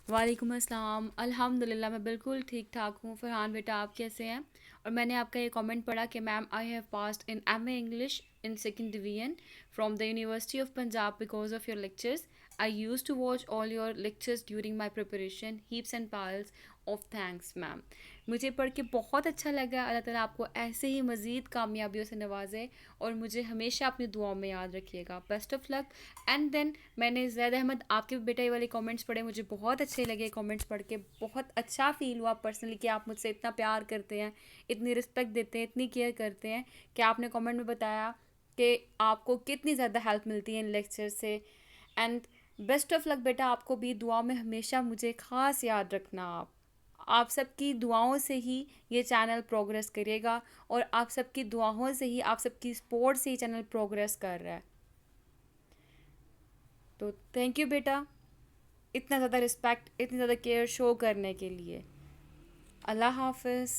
वालेकुम अस्सलाम। अल्हम्दुलिल्लाह मैं बिल्कुल ठीक ठाक हूँ। फरहान बेटा आप कैसे हैं? और मैंने आपका ये कमेंट पढ़ा कि ma'am I have passed in MA English in second division from the university of Punjab because of your lectures. I use to watch all your lectures during my preparation. Heaps and piles of thanks ma'am. मुझे पढ़ के बहुत अच्छा लगा। अल्लाह ताला आपको ऐसे ही मज़ीद कामयाबियों से नवाजे और मुझे हमेशा अपनी दुआओं में याद रखिएगा। Best of luck. And then मैंने ज़ैद अहमद आपके बेटे वाले कमेंट्स पढ़े, मुझे बहुत अच्छे लगे कमेंट्स पढ़ के। बहुत अच्छा फ़ील हुआ पर्सनली कि आप मुझसे इतना प्यार करते हैं, इतनी रिस्पेक्ट देते हैं, इतनी केयर करते हैं कि आपने कमेंट में बताया कि आपको कितनी ज़्यादा हेल्प मिलती है इन लेक्चर से। एंड बेस्ट ऑफ लक बेटा, आपको भी दुआ में हमेशा मुझे ख़ास याद रखना। आप सबकी दुआओं से ही ये चैनल प्रोग्रेस करेगा और आप सबकी दुआओं से ही, आप सबकी सपोर्ट से ही चैनल प्रोग्रेस कर रहा है। तो थैंक यू बेटा, इतना ज़्यादा रिस्पेक्ट, इतनी ज़्यादा केयर शो करने के लिए। अल्लाह हाफिज़।